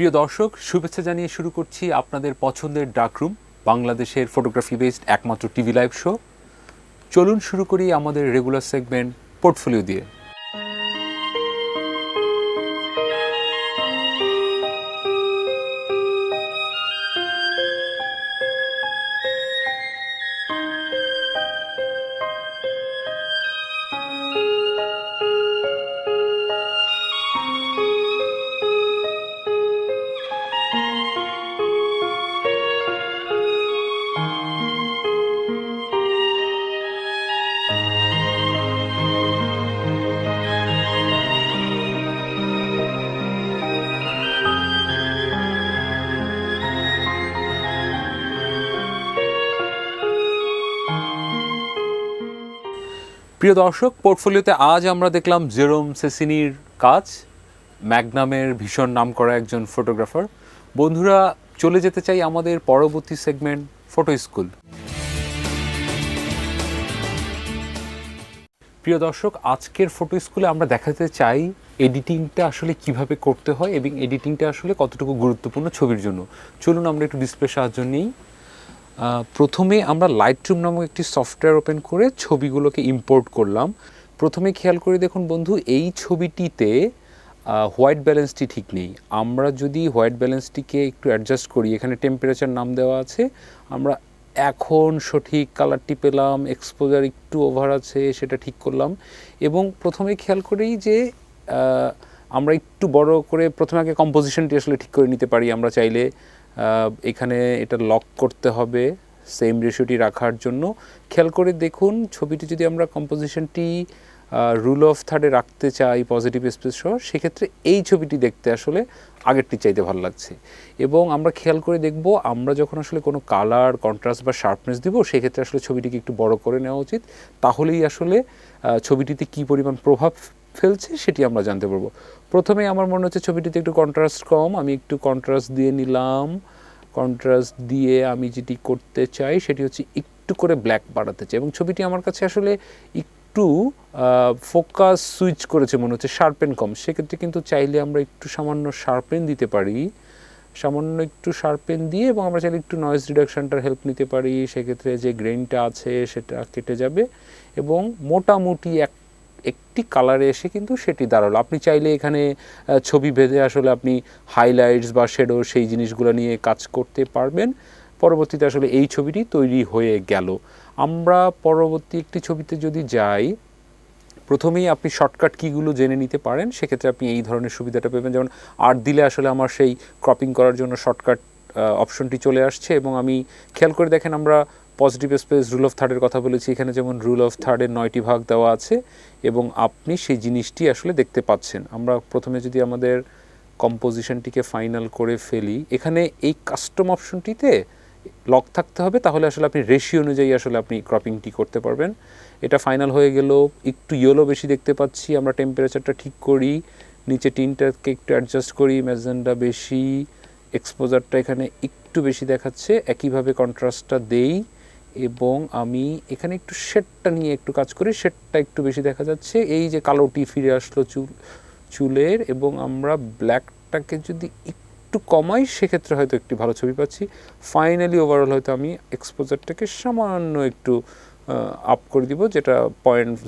প্রিয় দর্শক, শুভেচ্ছা জানিয়ে শুরু করছি আপনাদের পছন্দের ডার্করুম, বাংলাদেশের ফটোগ্রাফি বেসড একমাত্র টিভি লাইভ শো। চলুন শুরু করি আমাদের রেগুলার সেগমেন্ট পোর্টফোলিও দিয়ে। প্রিয় দর্শক, পোর্টফোলিওতে আজ আমরা দেখলাম জেরোম সেসিনির কাজ। ম্যাগনামের ভীষণ নামকরা একজন ফটোগ্রাফার। বন্ধুরা, চলে যেতে চাই আমাদের পরবর্তী সেগমেন্ট ফটো স্কুল। প্রিয় দর্শক, আজকের ফটো স্কুলে আমরা দেখাতে চাই এডিটিংটা আসলে কিভাবে করতে হয় এবং এডিটিংটা আসলে কতটুকু গুরুত্বপূর্ণ ছবির জন্য। চলুন আমরা একটু ডিসপ্লে সাহায্য নিই। প্রথমে আমরা লাইটরুম নামক একটি সফটওয়্যার ওপেন করে ছবিগুলোকে ইম্পোর্ট করলাম। প্রথমে খেয়াল করে দেখুন বন্ধু, এই ছবিটিতে হোয়াইট ব্যালেন্সটি ঠিক নেই। আমরা যদি হোয়াইট ব্যালেন্সটিকে একটু অ্যাডজাস্ট করি, এখানে টেম্পারেচার নাম দেওয়া আছে, আমরা এখন সঠিক কালারটি পেলাম, এক্সপোজার একটু ওভার আছে, সেটা ঠিক করলাম। এবং প্রথমে খেয়াল করি যে আমরা একটু বড় করে প্রথমে আগে কম্পোজিশনটি আসলে ঠিক করে নিতে পারি। আমরা চাইলে এখানে এটা লক করতে হবে সেম রেশিওটি রাখার জন্য। খেয়াল করে দেখুন, ছবিটি যদি আমরা কম্পোজিশনটি রুল অফ থার্ডে রাখতে চাই পজিটিভ স্পেস সহ, সেক্ষেত্রে এই ছবিটি দেখতে আসলে আগেরটি চাইতে ভালো লাগছে। এবং আমরা খেয়াল করে দেখব, আমরা যখন আসলে কোনো কালার, কন্ট্রাস্ট বা শার্পনেস দিব, সেক্ষেত্রে আসলে ছবিটিকে একটু বড় করে নেওয়া উচিত। তাহলেই আসলে ছবিটিতে কী পরিমাণ প্রভাব ফেলছে সেটি আমরা জানতে পারবো। প্রথমে আমার মনে হচ্ছে ছবিটিতে একটু কন্ট্রাস্ট কম, আমি একটু কন্ট্রাস্ট দিয়ে নিলাম। কন্ট্রাস্ট দিয়ে আমি যেটি করতে চাই সেটি হচ্ছে একটু করে ব্ল্যাক বাড়াতে চাই। এবং ছবিটি আমার কাছে আসলে একটু ফোকাস সুইচ করেছে মনে হচ্ছে, শার্পেন কম। সেক্ষেত্রে কিন্তু চাইলে আমরা একটু সামান্য শার্পেন দিতে পারি, সামান্য একটু শার্পেন দিয়ে, এবং আমরা চাইলে একটু নয়েজ রিডাকশানটার হেল্প নিতে পারি। সেক্ষেত্রে যে গ্রেইনটা আছে সেটা কেটে যাবে এবং মোটামুটি একটি কালারে এসে কিন্তু সেটি দাঁড়ালো। আপনি চাইলে এখানে ছবি ভেদে আসলে আপনি হাইলাইটস বা শেডো সেই জিনিসগুলো নিয়ে কাজ করতে পারবেন। পরবর্তীতে আসলে এই ছবিটি তৈরি হয়ে গেল। আমরা পরবর্তী একটি ছবিতে যদি যাই, প্রথমেই আপনি শর্টকাট কীগুলো জেনে নিতে পারেন। সেক্ষেত্রে আপনি এই ধরনের সুবিধাটা পাবেন। যেমন আর্ট দিলে আসলে আমার সেই ক্রপিং করার জন্য শর্টকাট অপশনটি চলে আসছে। এবং আমি খেয়াল করে দেখেন, আমরা পজিটিভ স্পেস রুল অফ থার্ডের কথা বলেছি, এখানে যেমন রুল অফ থার্ডের 9টি ভাগ দেওয়া আছে এবং আপনি সেই জিনিসটি আসলে দেখতে পাচ্ছেন। আমরা প্রথমে যদি আমাদের কম্পোজিশনটিকে ফাইনাল করে ফেলি, এখানে এই কাস্টম অপশনটিতে লক থাকতে হবে, তাহলে আসলে আপনি রেশিও অনুযায়ী আসলে আপনি ক্রপিংটি করতে পারবেন। এটা ফাইনাল হয়ে গেল। একটু ইয়েলো বেশি দেখতে পাচ্ছি, আমরা টেম্পারেচারটা ঠিক করি, নিচে টিনটাকে একটু অ্যাডজাস্ট করি, ম্যাজেন্ডা বেশি, এক্সপোজারটা এখানে একটু বেশি দেখাচ্ছে, একইভাবে কন্ট্রাস্টটা দেই এবং আমি এখানে একটু শেডটা নিয়ে একটু কাজ করি, শেডটা একটু বেশি দেখা যাচ্ছে। এই যে কালোটি ফিরে আসলো চুলের, এবং আমরা ব্ল্যাকটাকে যদি একটু কমাই, সেক্ষেত্রে হয়তো একটি ভালো ছবি পাচ্ছি। ফাইনালি ওভারঅল হয়তো আমি এক্সপোজারটাকে সামান্য একটু আপ করে দিব, যেটা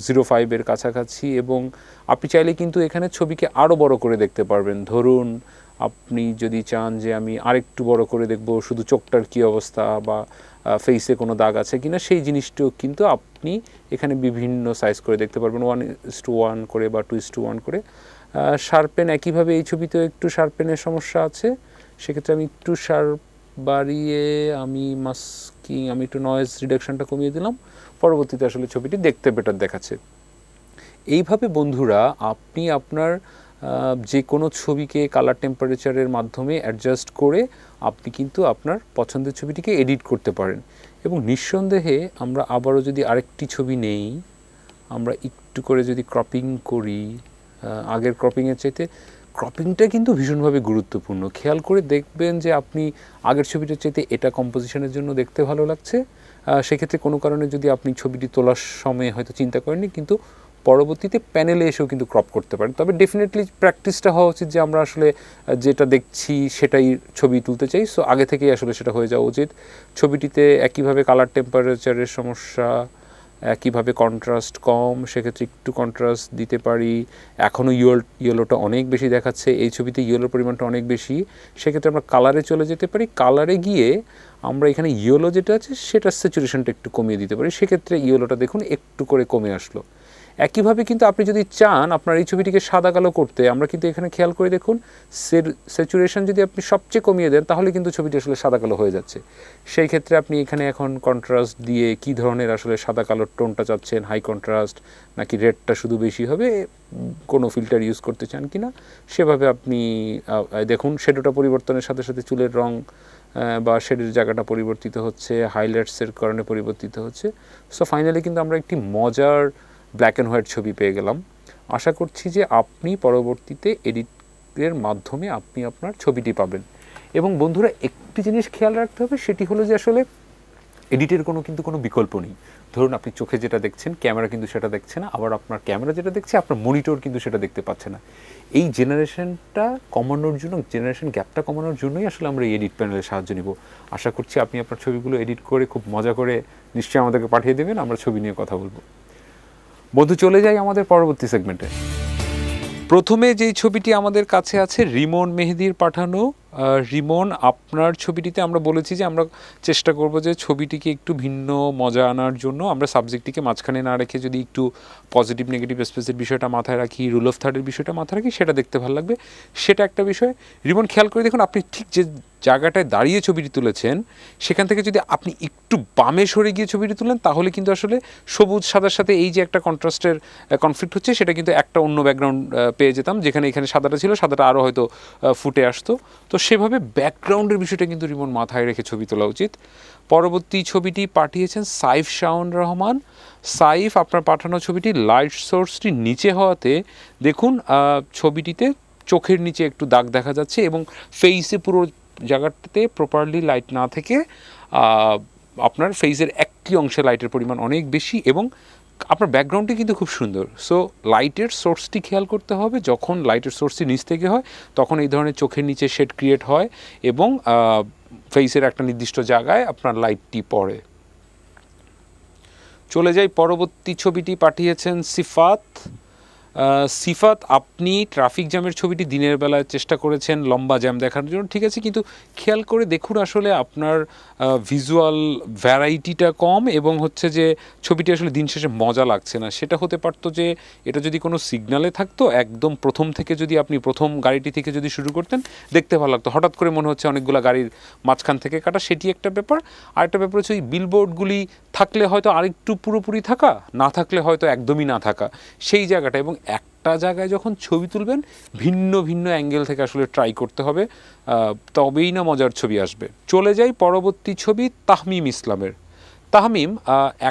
0.05-এর কাছাকাছি। এবং আপনি চাইলে কিন্তু এখানে ছবিকে আরও বড় করে দেখতে পারবেন। ধরুন আপনি যদি চান যে আমি আরেকটু বড় করে দেখব শুধু চোখটার কী অবস্থা বা ফেসে কোনো দাগ আছে কিনা, সেই জিনিসটাও কিন্তু আপনি এখানে বিভিন্ন সাইজ করে দেখতে পারবেন, 1:1 করে বা 2:1 করে। শার্পেন একইভাবে এই ছবিতেও একটু শার্পেনের সমস্যা আছে, সেক্ষেত্রে আমি একটু শার্প বাড়িয়ে আমি একটু নয়েজ রিডাকশানটা কমিয়ে দিলাম। পরবর্তীতে আসলে ছবিটি দেখতে বেটার দেখাচ্ছে। এইভাবে বন্ধুরা, আপনি আপনার যে কোনো ছবিকে কালার টেম্পারেচারের মাধ্যমে অ্যাডজাস্ট করে আপনি কিন্তু আপনার পছন্দের ছবিটিকে এডিট করতে পারেন। এবং নিঃসন্দেহে আমরা আবারও যদি আরেকটি ছবি নেই, আমরা একটু করে যদি ক্রপিং করি, আগের ক্রপিংয়ের চাইতে ক্রপিংটা কিন্তু ভীষণভাবে গুরুত্বপূর্ণ। খেয়াল করে দেখবেন যে আপনি আগের ছবিটার চাইতে এটা কম্পোজিশনের জন্য দেখতে ভালো লাগছে। সেক্ষেত্রে কোনো কারণে যদি আপনি ছবিটি তোলার সময় হয়তো চিন্তা করেননি, কিন্তু পরবর্তীতে প্যানেলে এসেও কিন্তু ক্রপ করতে পারেন। তবে ডেফিনেটলি প্র্যাকটিসটা হওয়া উচিত যে আমরা আসলে যেটা দেখছি সেটাই ছবি তুলতে চাই, সো আগে থেকেই আসলে সেটা হয়ে যাওয়া উচিত। ছবিটিতে একইভাবে কালার টেম্পারেচারের সমস্যা, একইভাবে কন্ট্রাস্ট কম, সেক্ষেত্রে একটু কন্ট্রাস্ট দিতে পারি। এখনও ইয়েলোটা অনেক বেশি দেখাচ্ছে, এই ছবিতে ইয়েলোর পরিমাণটা অনেক বেশি, সেক্ষেত্রে আমরা কালারে চলে যেতে পারি। কালারে গিয়ে আমরা এখানে ইয়েলো যেটা আছে সেটার স্যাচুরেশনটা একটু কমিয়ে দিতে পারি, সেক্ষেত্রে ইয়েলোটা দেখুন একটু করে কমে আসলো। একইভাবে কিন্তু আপনি যদি চান আপনার এই ছবিটিকে সাদা কালো করতে, আমরা কিন্তু এখানে খেয়াল করে দেখুন স্যাচুরেশন যদি আপনি সবচেয়ে কমিয়ে দেন তাহলে কিন্তু ছবিটি আসলে সাদা কালো হয়ে যাচ্ছে। সেই ক্ষেত্রে আপনি এখানে এখন কন্ট্রাস্ট দিয়ে কী ধরনের আসলে সাদা কালোর টোনটা চাচ্ছেন, হাই কন্ট্রাস্ট নাকি রেডটা শুধু বেশি হবে, কোনো ফিল্টার ইউজ করতে চান কি না, সেভাবে আপনি দেখুন শ্যাডোটা পরিবর্তনের সাথে সাথে চুলের রং বা শেডের জায়গাটা পরিবর্তিত হচ্ছে, হাইলাইটসের কারণে পরিবর্তিত হচ্ছে। সো ফাইনালি কিন্তু আমরা একটি মজার ব্ল্যাক অ্যান্ড হোয়াইট ছবি পেয়ে গেলাম। আশা করছি যে আপনি পরবর্তীতে এডিটের মাধ্যমে আপনি আপনার ছবিটি পাবেন। এবং বন্ধুরা একটি জিনিস খেয়াল রাখতে হবে, সেটি হলো যে আসলে এডিটের কিন্তু কোনো বিকল্প নেই। ধরুন আপনি চোখে যেটা দেখছেন ক্যামেরা কিন্তু সেটা দেখছে না, আবার আপনার ক্যামেরা যেটা দেখছে আপনার মনিটর কিন্তু সেটা দেখতে পাচ্ছে না। এই জেনারেশনটা কমানোর জন্য, জেনারেশন গ্যাপটা কমানোর জন্যই আসলে আমরা এই এডিট প্যানেলের সাহায্য নিব। আশা করছি আপনি আপনার ছবিগুলো এডিট করে খুব মজা করে নিশ্চয়ই আমাদেরকে পাঠিয়ে দেবেন, আমরা ছবি নিয়ে কথা বলবো। বন্ধু চলে যাই আমাদের পরবর্তী সেগমেন্টে। প্রথমে যেই ছবিটি আমাদের কাছে আছে রিমন মেহেদির পাঠানো। রিমন, আপনার ছবিটিতে আমরা বলেছি যে আমরা চেষ্টা করব যে ছবিটিকে একটু ভিন্ন মজা আনার জন্য আমরা সাবজেক্টটিকে মাঝখানে না রেখে যদি একটু পজিটিভ নেগেটিভ স্পেসের বিষয়টা মাথায় রাখি, রুল অফ থার্ডের বিষয়টা মাথায় রাখি, সেটা দেখতে ভালো লাগবে, সেটা একটা বিষয়। রিমন খেয়াল করে দেখুন আপনি ঠিক যে জায়গাটায় দাঁড়িয়ে ছবিটি তুলেছেন সেখান থেকে যদি আপনি একটু বামে সরে গিয়ে ছবিটি তুলেন তাহলে কিন্তু আসলে সবুজ সাদার সাথে এই যে একটা কন্ট্রাস্টের কনফ্লিক্ট হচ্ছে সেটা কিন্তু একটা অন্য ব্যাকগ্রাউন্ড পেয়ে যেতাম, যেখানে এখানে সাদাটা ছিল সাদাটা আরও হয়তো ফুটে আসতো। তো সেভাবে ব্যাকগ্রাউন্ডের বিষয়টা কিন্তু রিমন মাথায় রেখে ছবি তোলা উচিত। পরবর্তী ছবিটি পাঠিয়েছেন সাইফ শাওন রহমান। সাইফ, আপনার পাঠানো ছবিটি লাইট সোর্সটি নিচে হওয়াতে দেখুন ছবিটিতে চোখের নিচে একটু দাগ দেখা যাচ্ছে এবং ফেইসে পুরো জায়গাটাতে প্রপারলি লাইট না থেকে আপনার ফেসের একটি অংশে লাইটের পরিমাণ অনেক বেশি এবং আপনার ব্যাকগ্রাউন্ডটি কিন্তু খুব সুন্দর। সো লাইটের সোর্সটি খেয়াল করতে হবে, যখন লাইটের সোর্সটি নিচ থেকে হয় তখন এই ধরনের চোখের নিচে শেড ক্রিয়েট হয় এবং ফেসের একটা নির্দিষ্ট জায়গায় আপনার লাইটটি পড়ে। চলে যাই পরবর্তী ছবিটি পাঠিয়েছেন সিফাত। সিফাত, আপনি ট্রাফিক জ্যামের ছবিটি দিনের বেলায় চেষ্টা করেছেন লম্বা জ্যাম দেখার জন্য, ঠিক আছে, কিন্তু খেয়াল করে দেখুন আসলে আপনার ভিজুয়াল ভ্যারাইটিটা কম এবং হচ্ছে যে ছবিটি আসলে দিন শেষে মজা লাগছে না। সেটা হতে পারতো যে এটা যদি কোনো সিগনালে থাকতো, একদম প্রথম থেকে যদি আপনি প্রথম গাড়িটি থেকে যদি শুরু করতেন দেখতে ভালো লাগতো, হঠাৎ করে মনে হচ্ছে অনেকগুলো গাড়ির মাঝখান থেকে কাটা, সেটি একটা ব্যাপার। আরেকটা ব্যাপার হচ্ছে ওই বিলবোর্ডগুলি থাকলে হয়তো আরেকটু পুরোপুরি থাকা, না থাকলে হয়তো একদমই না থাকা, সেই জায়গাটা। এবং একটা জায়গায় যখন ছবি তুলবেন ভিন্ন ভিন্ন অ্যাঙ্গেল থেকে আসলে ট্রাই করতে হবে, তবেই না মজার ছবি আসবে। চলে যাই পরবর্তী ছবি তাহমিম ইসলামের। তাহমিম,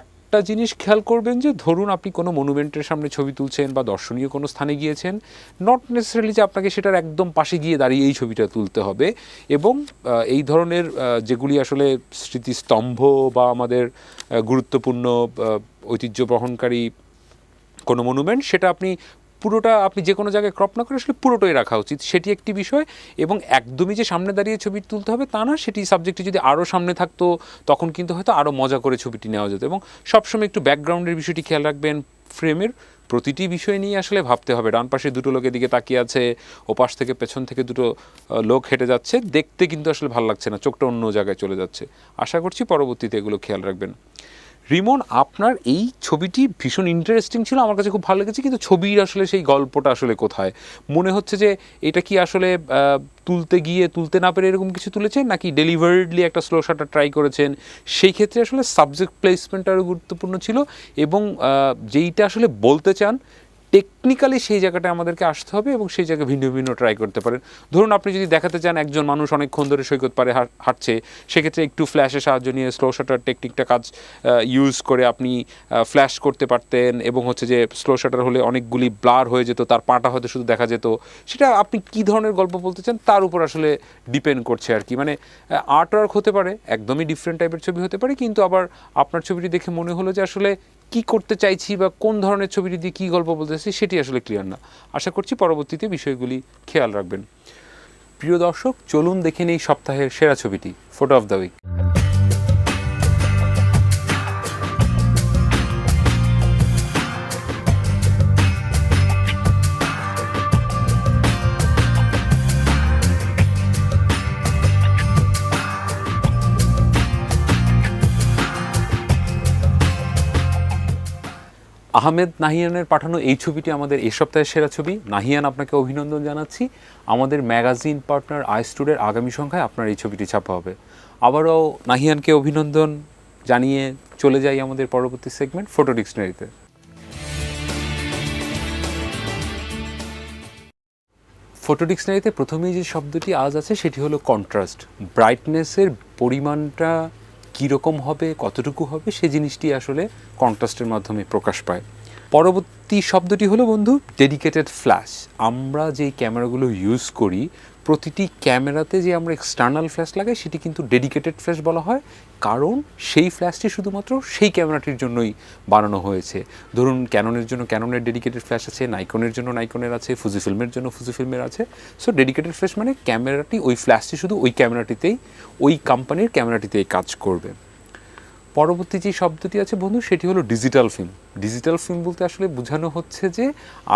একটা জিনিস খেয়াল করবেন যে ধরুন আপনি কোনো মনুমেন্টের সামনে ছবি তুলছেন বা দর্শনীয় কোনো স্থানে গিয়েছেন, নট নেসেসারিলি যে আপনাকে সেটার একদম পাশে গিয়ে দাঁড়িয়ে এই ছবিটা তুলতে হবে। এবং এই ধরনের যেগুলি আসলে স্মৃতিস্তম্ভ বা আমাদের গুরুত্বপূর্ণ ঐতিহ্য বহনকারী কোনো মনুমেন্ট, সেটা আপনি পুরোটা আপনি যে কোনো জায়গায় ক্রপ না করে আসলে পুরোটাই রাখা উচিত, সেটি একটি বিষয়। এবং একদমই যে সামনে দাঁড়িয়ে ছবি তুলতে হবে তা না, সেটি সাবজেক্টটি যদি আরও সামনে থাকতো তখন কিন্তু হয়তো আরও মজা করে ছবিটি নেওয়া যেত। এবং সবসময় একটু ব্যাকগ্রাউন্ডের বিষয়টি খেয়াল রাখবেন, ফ্রেমের প্রতিটি বিষয় নিয়ে আসলে ভাবতে হবে। ডান পাশে দুটো লোকের দিকে তাকিয়ে আছে, ওপাশ থেকে পেছন থেকে দুটো লোক হেঁটে যাচ্ছে, দেখতে কিন্তু আসলে ভালো লাগছে না, চোখটা অন্য জায়গায় চলে যাচ্ছে। আশা করছি পরবর্তীতে এগুলো খেয়াল রাখবেন। রিমন, আপনার এই ছবিটি ভীষণ ইন্টারেস্টিং ছিল, আমার কাছে খুব ভালো লেগেছে, কিন্তু ছবির আসলে সেই গল্পটা আসলে কোথায়? মনে হচ্ছে যে এটা কি আসলে তুলতে গিয়ে তুলতে না পেরে এরকম কিছু তুলেছেন, নাকি ডেলিভারেডলি একটা স্লো শটটা ট্রাই করেছেন? সেই ক্ষেত্রে আসলে সাবজেক্ট প্লেসমেন্ট আরও গুরুত্বপূর্ণ ছিল এবং যেইটা আসলে বলতে চান টেকনিক্যালি সেই জায়গাটায় আমাদেরকে আসতে হবে এবং সেই জায়গায় ভিন্ন ভিন্ন ট্রাই করতে পারেন। ধরুন আপনি যদি দেখাতে চান একজন মানুষ অনেকক্ষণ ধরে সৈকত পাড়ে হাঁটছে, সেক্ষেত্রে একটু ফ্ল্যাশের সাহায্য নিয়ে স্লো শাটার টেকনিকটা কাজ ইউজ করে আপনি ফ্ল্যাশ করতে পারতেন এবং হচ্ছে যে স্লো শাটার হলে অনেকগুলি ব্লার হয়ে যেত, তার পাটা হয়তো শুধু দেখা যেত। সেটা আপনি কী ধরনের গল্প বলতে চান তার উপর আসলে ডিপেন্ড করছে আর কি। মানে আর্ট ওয়ার্ক হতে পারে, একদমই ডিফারেন্ট টাইপের ছবি হতে পারে, কিন্তু আবার আপনার ছবিটি দেখে মনে হলো যে আসলে কী করতে চাইছি বা কোন ধরনের ছবিটি দিয়ে কী গল্প বলতে চাইছি সেটি আসলে ক্লিয়ার না। আশা করছি পরবর্তীতে বিষয়গুলি খেয়াল রাখবেন। প্রিয় দর্শক, চলুন দেখে নেই সপ্তাহের সেরা ছবিটি, photo of the week. Ahmed নাহিয়ানের পাঠানো এই ছবিটি আমাদের এই সপ্তাহের সেরা ছবি। নাহিয়ান, আপনাকে অভিনন্দন জানাচ্ছি। আমাদের ম্যাগাজিন পার্টনার আইস্টুডের আগামী সংখ্যায় আপনার এই ছবিটি ছাপা হবে। আবারও নাহিয়ানকে অভিনন্দন জানিয়ে চলে যাই আমাদের পরবর্তী সেগমেন্ট, ফটো ডিকশনারিতে। ফটো ডিকশনারিতে প্রথমেই যে শব্দটি আজ আছে সেটি হলো কন্ট্রাস্ট। ব্রাইটনেসের পরিমাণটা কীরকম হবে, কতটুকু হবে, সে জিনিসটি আসলে কন্ট্রাস্টের মাধ্যমে প্রকাশ পায়। পরবর্তী শব্দটি হলো বন্ধু ডেডিকেটেড ফ্ল্যাশ। আমরা যেই ক্যামেরাগুলো ইউজ করি, প্রতিটি ক্যামেরাতে যে আমরা এক্সটার্নাল ফ্ল্যাশ লাগাই সেটি কিন্তু ডেডিকেটেড ফ্ল্যাশ বলা হয়, কারণ সেই ফ্ল্যাশটি শুধুমাত্র সেই ক্যামেরাটির জন্যই বানানো হয়েছে। ধরুন ক্যাননের জন্য ক্যাননের ডেডিকেটেড ফ্ল্যাশ আছে, নাইকনের জন্য নাইকনের আছে, ফুজি ফিল্মের জন্য ফুজি ফিল্মের আছে। সো ডেডিকেটেড ফ্ল্যাশ মানে ক্যামেরাটি, ওই ফ্ল্যাশটি শুধু ওই ক্যামেরাটিতেই, ওই কোম্পানির ক্যামেরাটিতেই কাজ করবে। পরবর্তী যে শব্দটি আছে বন্ধু সেটি হলো ডিজিটাল ফিল্ম। ডিজিটাল ফিল্ম বলতে আসলে বোঝানো হচ্ছে যে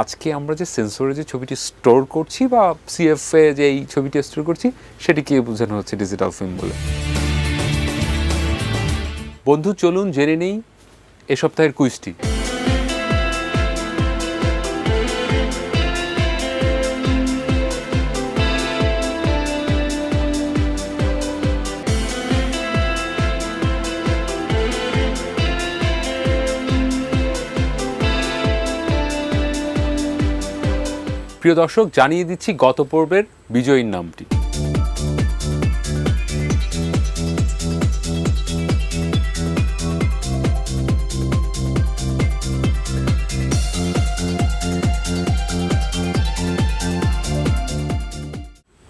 আজকে আমরা যে সেন্সরে যে ছবিটি স্টোর করছি বা সিএফএ যে এই ছবিটি স্টোর করছি সেটিকে বোঝানো হচ্ছে ডিজিটাল ফিল্ম বলে। বন্ধু চলুন জেনে নেই এ সপ্তাহের কুইজটি। প্রিয় দর্শক, জানিয়ে দিচ্ছি গত পর্বের বিজয়ীর নামটি।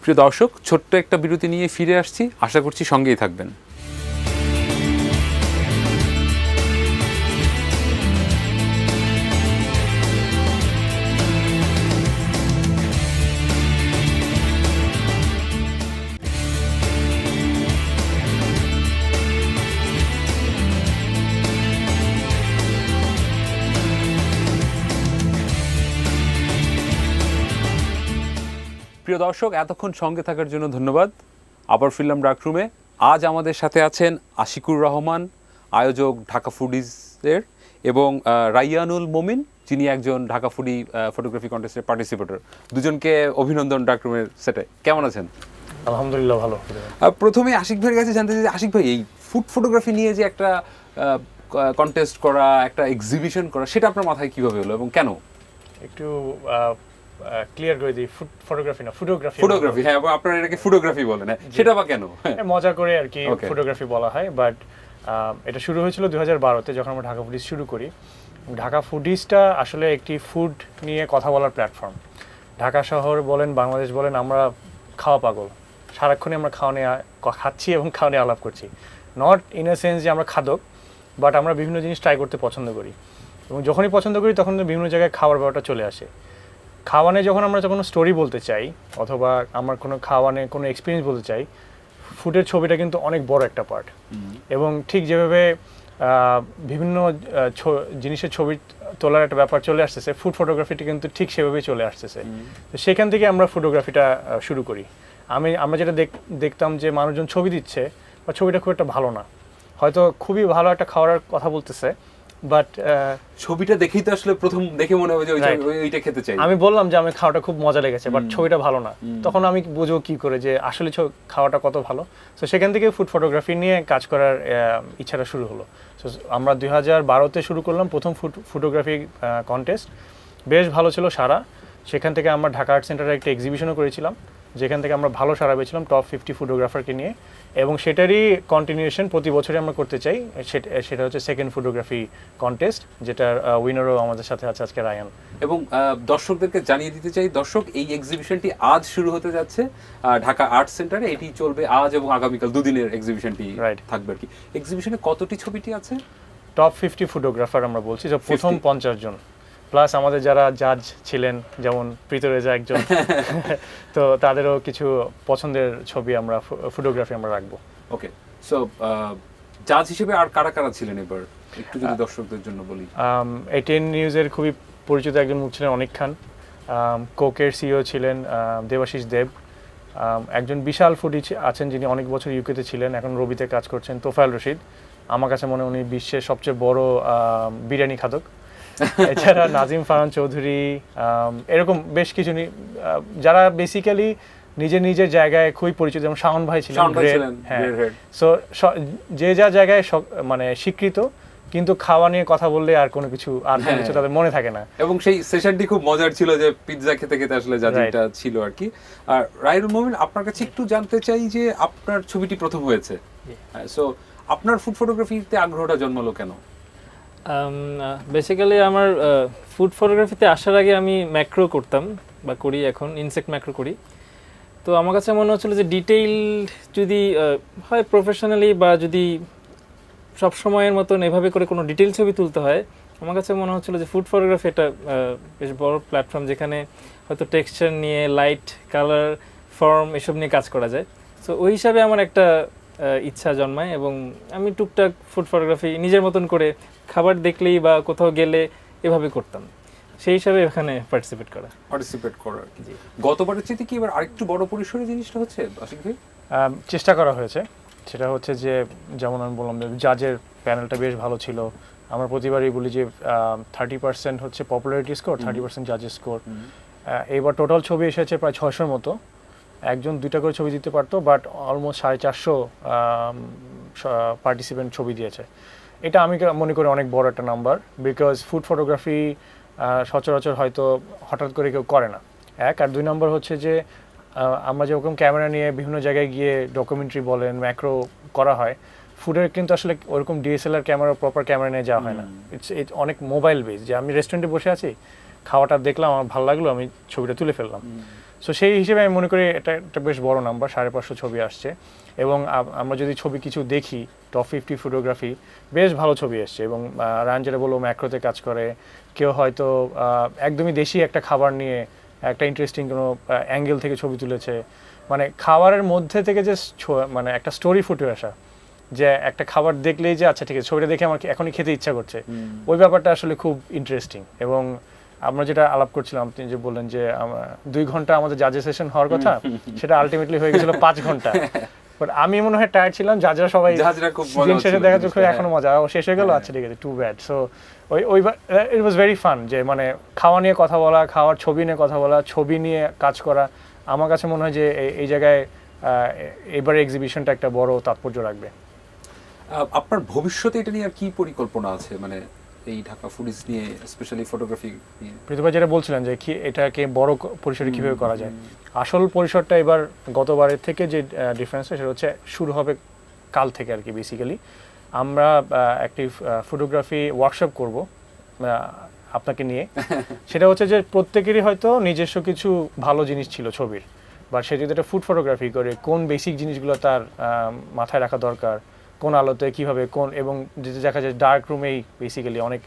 প্রিয় দর্শক, ছোট্ট একটা বিরতি নিয়ে ফিরে আসছি, আশা করছি সঙ্গেই থাকবেন। প্রিয় দর্শক, এতক্ষণ সঙ্গে থাকার জন্য ধন্যবাদ। আবার ফিরলাম ডার্করুমে। আজ আমাদের সাথে আছেন আশিকুর রহমান, আয়োজক ঢাকা ফুডিজের, এবং রাইয়ানুল মোমিন, যিনি একজন ঢাকা ফুডি ফটোগ্রাফি কন্টেস্টের পার্টিসিপেটর। দুজনকে অভিনন্দন ডার্করুমের সেটে। কেমন আছেন? আলহামদুলিল্লাহ ভালো। প্রথমে আশিক ভাইয়ের কাছে জানতে চাই, আশিক ভাই এই ফুড ফটোগ্রাফি নিয়ে যে একটা কন্টেস্ট করা, একটা এক্সিবিশন করা, সেটা আপনার মাথায় কীভাবে হলো এবং কেন? একটু ক্লিয়ার করে দিই, ফুড ফটোগ্রাফি না, ফটোগ্রাফি। ফটোগ্রাফি, হ্যাঁ, আপনারা এটাকে ফটোগ্রাফি বলেন, সেটা বা কেন? মজা করে আর কি ফটোগ্রাফি বলা হয়, বাট এটা শুরু হয়েছিল 2012-তে যখন আমরা ঢাকা ফুডিজ শুরু করি। ঢাকা ফুডিজটা আসলে একটি ফুড নিয়ে কথা বলার প্ল্যাটফর্ম। ঢাকা শহর বলেন, বাংলাদেশ বলেন, আমরা খাওয়া পাগল। সারাক্ষণই আমরা খাওয়া নিয়ে খাচ্ছি এবং খাওয়া নিয়ে আলাপ করছি। নট ইন এ সেন্স যে আমরা খাদক, বাট আমরা বিভিন্ন জিনিস ট্রাই করতে পছন্দ করি, এবং যখনই পছন্দ করি তখন বিভিন্ন জায়গায় খাওয়ার ব্যাপারটা চলে আসে। খাওয়ানে যখন আমরা কোনো স্টোরি বলতে চাই অথবা আমার কোনো খাওয়ানে কোনো এক্সপিরিয়েন্স বলতে চাই, ফুডের ছবিটা কিন্তু অনেক বড় একটা পার্ট। এবং ঠিক যেভাবে বিভিন্ন জিনিসের ছবি তোলার একটা ব্যাপার চলে আসতেছে, ফুড ফটোগ্রাফিটা কিন্তু ঠিক সেভাবেই চলে আসতেছে। তো সেখান থেকে আমরা ফটোগ্রাফিটা শুরু করি। আমরা যেটা দেখতাম যে মানুষজন ছবি দিচ্ছে বা ছবিটা খুব একটা ভালো না, হয়তো খুবই ভালো একটা খাওয়ার কথা বলতেছে, বাট ছবিটা দেখেই তো আসলে প্রথম দেখে মনে হবে যে ওইটা খেতে চাই। আমি বললাম যে আমি খাওয়াটা খুব মজা লেগেছে, বাট ছবিটা ভালো না, তখন আমি বুঝবো কি করে যে আসলে খাওয়াটা কত ভালো। তো সেখান থেকে ফুড ফটোগ্রাফি নিয়ে কাজ করার ইচ্ছাটা শুরু হলো। সো আমরা 2012-তে শুরু করলাম প্রথম ফুড ফটোগ্রাফি কন্টেস্ট। বেশ ভালো ছিল সারা। সেখান থেকে আমরা ঢাকা আর্ট সেন্টারে একটা এক্সিবিশনও করেছিলাম, যেখান থেকে আমরা ভালো সারা পেয়েছিলাম টপ 50 ফটোগ্রাফারকে নিয়ে, এবং সেটারই কন্টিনিউশন প্রতি বছরই আমরা করতে চাই। সেটা হচ্ছে সেকেন্ড ফটোগ্রাফি কন্টেস্ট, যেটার উইনারও আমাদের সাথে আছে আজকে রায়ান। এবং দর্শকদেরকে জানিয়ে দিতে চাই, দর্শক এই এক্সিবিশনটি আজ শুরু হতে যাচ্ছে ঢাকা আর্ট সেন্টারে। এটি চলবে আজ এবং আগামীকাল, দুদিনের এক্সিবিশনটি থাকবে আর কি। এক্সিবিশনে কতটি ছবিটি আছে? টপ 50 ফটোগ্রাফার আমরা বলছি, যে প্রথম 50 জন, প্লাস আমাদের যারা জাজ ছিলেন যেমন প্রীতরেজা একজন, তো তাদেরও কিছু পছন্দের ছবি আমরা ফটোগ্রাফি আমরা রাখবো। ওকে, সো জাজ হিসেবে আর কারা কারা ছিলেন এবার একটু যদি দর্শকদের জন্য বলি। এটিএন নিউজের খুবই পরিচিত একজন মুখ ছিলেন অনিক খান, কোকের সিইও ছিলেন দেবাশিস দেব, একজন বিশাল ফুডি আছেন যিনি অনেক বছর ইউকেতে ছিলেন, এখন রবিতে কাজ করছেন, তোফায়েল রশিদ। আমার কাছে মনে হয় উনি বিশ্বের সবচেয়ে বড় বিরিয়ানি খাদক। এছাড়া নাজিম ফারহান চৌধুরী, এরকম বেশ কিছু যারা বেসিক্যালি নিজের জায়গায় খুবই পরিচিত, যেমন শাওন ভাই ছিলেন। হ্যাঁ, সো যে যা জায়গায় মানে স্বীকৃত, কিন্তু খাওয়া নিয়ে কথা বললে আর কোনো কিছু তাদের মনে থাকে না। এবং সেই সেশনটি খুব মজার ছিল, যে পিৎজা খেতে খেতে আসলে জাজিটা ছিল আর কি। আর রাইরুল মুমিন, আপনার কাছে একটু জানতে চাই যে আপনার ছবিটি প্রথম হয়েছে, সো আপনার ফুড ফটোগ্রাফিতে আগ্রহটা জন্মালো কেন? বেসিক্যালি আমার ফুড ফটোগ্রাফিতে আসার আগে আমি ম্যাক্রো করতাম বা করি, এখন ইনসেক্ট ম্যাক্রো করি। তো আমার কাছে মনে হচ্ছিল যে ডিটেইল যদি হয় প্রফেশনালি, বা যদি সব সময়ের মতন এভাবে করে কোনো ডিটেইল ছবি তুলতে হয়, আমার কাছে মনে হচ্ছিল যে ফুড ফটোগ্রাফি একটা বেশ বড় প্ল্যাটফর্ম, যেখানে হয়তো টেক্সচার নিয়ে, লাইট, কালার, ফর্ম এসব নিয়ে কাজ করা যায়। সো ওই হিসাবে আমার একটা ইচ্ছা জন্মায়, এবং আমি টুকটাক ফুড ফটোগ্রাফি নিজের মতন করে খাবার দেখলেই বা কোথাও গেলে এভাবে করতাম, সেই হিসাবে এখানে পার্টিসিপেট করা আর কি। গতবারের চেয়ে কি এবার আরেকটু বড় পরিসরে জিনিসটা হচ্ছে আশিক ভাই? চেষ্টা করা হয়েছে, সেটা হচ্ছে যে যেমন আমি বললাম যে জাজের প্যানেলটা বেশ ভালো ছিল। আমরা প্রতিবারই বলি যে 30% হচ্ছে পপুলারিটি স্কোর, 30% জাজের স্কোর। এবার টোটাল ছবি এসেছে প্রায় 600-র মতো, একজন 2টা করে ছবি দিতে পারতো, বাট অলমোস্ট 450 পার্টিসিপেন্ট ছবি দিয়েছে। এটা আমি মনে করি অনেক বড় একটা নাম্বার, বিকজ ফুড ফটোগ্রাফি সচরাচর হয়তো হঠাৎ করে কেউ করে না, এক। আর 2 নম্বর হচ্ছে যে আমরা যেরকম ক্যামেরা নিয়ে বিভিন্ন জায়গায় গিয়ে ডকুমেন্টারি বলেন, ম্যাক্রো করা হয়, ফুডের কিন্তু আসলে ওরকম ডিএসএলআর ক্যামেরা, প্রপার ক্যামেরা নিয়ে যাওয়া হয় না। ইটস অনেক মোবাইল বেস, যে আমি রেস্টুরেন্টে বসে আছি, খাওয়াটা দেখলাম, আমার ভালো লাগলো, আমি ছবিটা তুলে ফেললাম। সো সেই হিসেবে আমি মনে করি এটা একটা বেশ বড় নাম্বার, 550 ছবি আসছে। এবং আমরা যদি ছবি কিছু দেখি, টপ 50 ফটোগ্রাফি বেশ ভালো ছবি আসছে। এবং রায়ান যেটা বললো ম্যাক্রোতে কাজ করে, কেউ হয়তো একদমই দেশি একটা খাবার নিয়ে একটা ইন্টারেস্টিং কোনো অ্যাঙ্গেল থেকে ছবি তুলেছে, মানে খাবারের মধ্যে থেকে যে মানে একটা স্টোরি ফুটে আসা, যে একটা খাবার দেখলেই যে আচ্ছা ঠিক আছে, ছবিটা দেখে আমার এখনই খেতে ইচ্ছা করছে, ওই ব্যাপারটা আসলে খুব ইন্টারেস্টিং। এবং আমরা যেটা আলাপ করছিলাম, আপনি যে বললেন যে 2 ঘন্টা আমাদের জাজের সেশন হওয়ার কথা, সেটা আলটিমেটলি হয়ে গেছিল 5 ঘন্টা। বাট আমি মনে হয় টায়ার্ড ছিলাম, জাজরা সবাই দিন শেষে দেখা যাচ্ছে এখনো মজা, শেষ হয়ে গেল, আচ্ছা ঠিক আছে, টু ব্যাড। সো ওই ইট ওয়াজ ভেরি ফান, যে মানে খাওয়া নিয়ে কথা বলা, খাওয়ার ছবি নিয়ে কথা বলা, ছবি নিয়ে কাজ করা। আমার কাছে মনে হয় যে এই জায়গায় এবারে এক্সিবিশনটা একটা বড় তাৎপর্য রাখবে। আপনার ভবিষ্যতে এটা নিয়ে আর কি পরিকল্পনা আছে, মানে এই ঢাকা ফুডিজ নিয়ে, স্পেশালি ফটোগ্রাফি নিয়ে? প্রীতভাই যেটা বলছিলেন যে এটাকে বড় পরিসরে কীভাবে করা যায়, আসল পরিসরটা এবার গতবারের থেকে যে ডিফারেন্সটা, সেটা হচ্ছে শুরু হবে কাল থেকে আর কি। বেসিক্যালি আমরা একটি ফটোগ্রাফি ওয়ার্কশপ করব আপনাকে নিয়ে। সেটা হচ্ছে যে প্রত্যেকেরই হয়তো নিজস্ব কিছু ভালো জিনিস ছিল ছবির, বা সে যদি একটা ফুড ফটোগ্রাফি করে, কোন বেসিক জিনিসগুলো তার মাথায় রাখা দরকার, কোন আলোতে কীভাবে, এবং যেটা দেখা যায় ডার্ক রুমেই বেসিক্যালি অনেক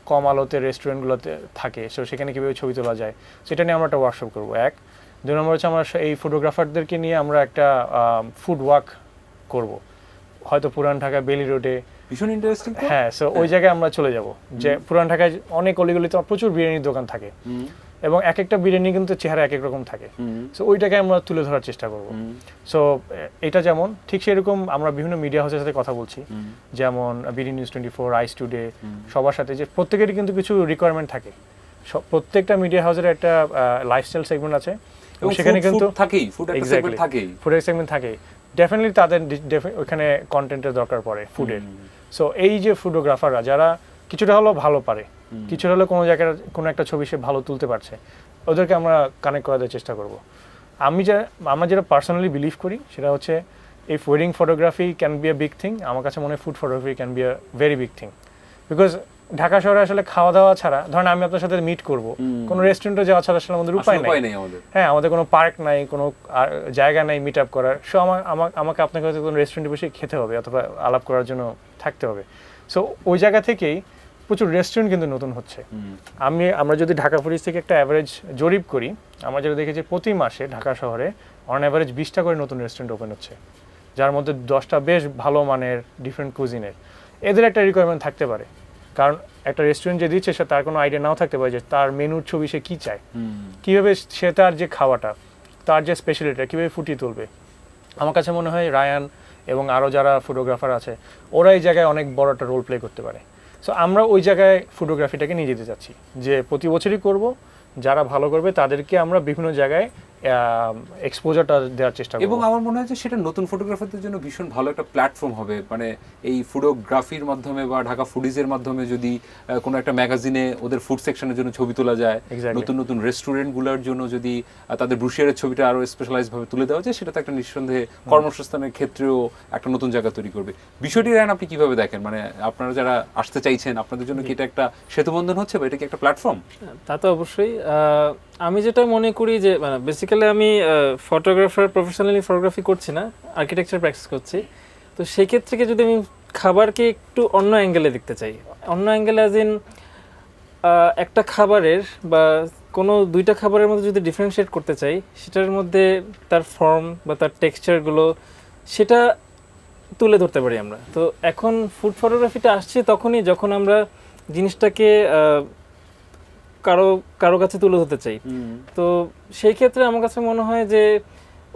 কম আলোতে রেস্টুরেন্টগুলোতে থাকে, সো সেখানে কীভাবে ছবি তোলা যায়, সেটা নিয়ে আমরা একটা ওয়ার্কশপ করবো, এক। 2 নম্বর হচ্ছে আমরা এই ফটোগ্রাফারদেরকে নিয়ে আমরা একটা ফুড ওয়াক করব, হয়তো পুরান ঢাকা বেলি রোডে, ভীষণ ইন্টারেস্টিং। হ্যাঁ, সো ওই জায়গায় আমরা চলে যাব, যে পুরান ঢাকায় অনেক অলিগলিতে প্রচুর বিরিয়ানির দোকান থাকে, এবং এক একটা বিরিয়ানি কিন্তু চেহারা এক এক রকম থাকে, সো ওইটাকে আমরা তুলে ধরার চেষ্টা করব। সো এটা যেমন ঠিক সেরকম আমরা বিভিন্ন মিডিয়া হাউসের সাথে কথা বলছি, যেমন বিডি নিউজ 24, আইস টুডে, সবার সাথে, যে প্রত্যেকেরই কিন্তু কিছু রিকোয়ারমেন্ট থাকে। প্রত্যেকটা মিডিয়া হাউসের একটা লাইফস্টাইল সেগমেন্ট আছে, এবং সেখানে কিন্তু ফুডের সেগমেন্ট থাকেই। ডেফিনেটলি তাদের ওইখানে কন্টেন্টের দরকার পড়ে ফুডের। সো এই যে ফটোগ্রাফাররা যারা কিছুটা হলেও ভালো পারে, কিছু হলে কোনো জায়গায় কোনো একটা ছবি সে ভালো তুলতে পারছে, ওদেরকে আমরা কানেক্ট করার চেষ্টা করব। আমরা যেটা পার্সোনালি বিলিভ করি সেটা হচ্ছে if wedding photography can be a big thing, আমার কাছে মনে হয় food photography can be a very big thing. Because Dhaka শহরে আসলে খাওয়া দাওয়া ছাড়া, ধরেন আমি আপনার সাথে মিট করব, কোনো রেস্টুরেন্টে যাওয়া ছাড়া আসলে আমাদের উপায় নেই। হ্যাঁ, আমাদের কোনো পার্ক নাই, কোনো জায়গা নাই মিট আপ করার। সো আমাকে আপনাকে হয়তো কোনো রেস্টুরেন্টে বসে খেতে হবে অথবা আলাপ করার জন্য থাকতে হবে। সো ওই জায়গা থেকেই প্রচুর রেস্টুরেন্ট কিন্তু নতুন হচ্ছে। আমরা যদি ঢাকা ফুডিজ থেকে একটা অ্যাভারেজ জরিপ করি, আমরা যেটা দেখেছি প্রতি মাসে ঢাকা শহরে অন অ্যাভারেজ 20টা করে নতুন রেস্টুরেন্ট ওপেন হচ্ছে, যার মধ্যে 10টা বেশ ভালো মানের ডিফারেন্ট কুজিনের। এদের একটা রিকোয়ারমেন্ট থাকতে পারে, কারণ একটা রেস্টুরেন্ট যে দিচ্ছে সে তার কোনো আইডিয়া নাও থাকতে পারে যে তার মেনুর ছবি সে কী চায়, কীভাবে সে তার যে খাওয়াটা, তার যে স্পেশালিটিটা কীভাবে ফুটিয়ে তুলবে। আমার কাছে মনে হয় রায়ান এবং আরও যারা ফটোগ্রাফার আছে ওরা এই জায়গায় অনেক বড় একটা রোল প্লে করতে পারে। সো আমরা ওই জায়গায় ফটোগ্রাফিটাকে নিয়ে যেতে চাচ্ছি, যে প্রতি বছরই করব, যারা ভালো করবে তাদেরকে আমরা বিভিন্ন জায়গায় এক্সপোজারটা দেওয়ার চেষ্টা করব। এবং আমার মনে হয় যে সেটা নতুন ফটোগ্রাফারদের জন্য ভীষণ ভালো একটা প্ল্যাটফর্ম হবে। মানে এই ফটোগ্রাফির মাধ্যমে বা ঢাকা ফুডিজের মাধ্যমে যদি কোনো একটা ম্যাগাজিনে ওদের ফুড সেকশনের জন্য ছবি তোলা যায়, নতুন নতুন রেস্টুরেন্টগুলোর জন্য যদি তাদের ব্রুশিয়ারের ছবিটা আরও স্পেশালাইজভাবে তুলে দেওয়া যায়, সেটা তো একটা নিঃসন্দেহে কর্মসংস্থানের ক্ষেত্রেও একটা নতুন জায়গা তৈরি করবে। বিষয়টি রায়ন আপনি কিভাবে দেখেন? মানে আপনারা যারা আসতে চাইছেন, আপনাদের জন্য কি এটা একটা সেতুবন্ধন হচ্ছে বা এটা কি একটা প্ল্যাটফর্ম? তা তো অবশ্যই। আমি যেটা মনে করি যে মানে বেসিক্যালি আমি ফটোগ্রাফার, প্রফেশনালি ফটোগ্রাফি করছি না, আর্কিটেকচার প্র্যাকটিস করছি। তো সেই ক্ষেত্রে যদি আমি খাবারকে একটু অন্য অ্যাঙ্গেলে দেখতে চাই, অন্য অ্যাঙ্গেলে অ্যাজ ইন একটা খাবারের বা কোনো দুইটা খাবারের মধ্যে যদি ডিফারেন্সিয়েট করতে চাই, সেটার মধ্যে তার ফর্ম বা তার টেক্সচারগুলো সেটা তুলে ধরতে পারি আমরা। তো এখন ফুড ফটোগ্রাফিটা আসছে তখনই যখন আমরা জিনিসটাকে কারো কাছে তুলে ধরতে চাই। তো সেই ক্ষেত্রে আমার কাছে মনে হয় যে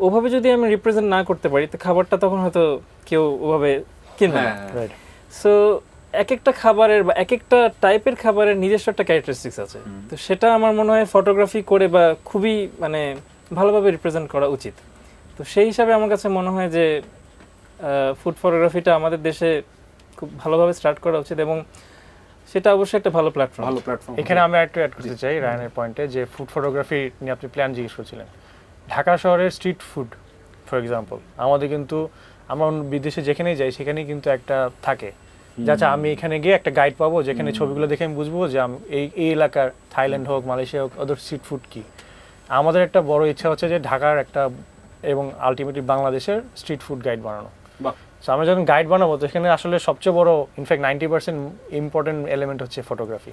ওভাবে যদি আমি রিপ্রেজেন্ট না করতে পারি, তো খাবারটা তখন হয়তো কেউ ওভাবে কিনবে না। সো এক একটা খাবারের বা এক একটা টাইপের খাবারের নিজস্ব একটা ক্যারেক্টারিস্টিক্স আছে। তো সেটা আমার মনে হয় ফটোগ্রাফি করে বা খুবই মানে ভালোভাবে রিপ্রেজেন্ট করা উচিত। তো সেই হিসাবে আমার কাছে মনে হয় যে ফুড ফটোগ্রাফিটা আমাদের দেশে খুব ভালোভাবে স্টার্ট করা উচিত, এবং সেটা অবশ্যই একটা ভালো প্ল্যাটফর্ম। এখানে আমি একটু অ্যাড করতে চাই রায়ানের পয়েন্টে, যে ফুড ফটোগ্রাফি নিয়ে আপনি প্ল্যান জিজ্ঞেস করছিলেন। ঢাকা শহরের স্ট্রিট ফুড ফর এক্সাম্পল, আমাদের কিন্তু আমরা বিদেশে যেখানেই যাই সেখানেই কিন্তু একটা থাকে, যাচ্ছা আমি এখানে গিয়ে একটা গাইড পাবো যেখানে ছবিগুলো দেখে আমি বুঝবো যে এই এলাকার, থাইল্যান্ড হোক, মালয়েশিয়া হোক, ওদের স্ট্রিট ফুড কী। আমাদের একটা বড় ইচ্ছা হচ্ছে যে ঢাকার একটা এবং আলটিমেটলি বাংলাদেশের স্ট্রিট ফুড গাইড বানানো। সো আমরা যখন গাইড বানাবো তো এখানে আসলে সবচেয়ে বড় ইনফ্যাক্ট 90% ইম্পর্টেন্ট এলিমেন্ট হচ্ছে ফটোগ্রাফি।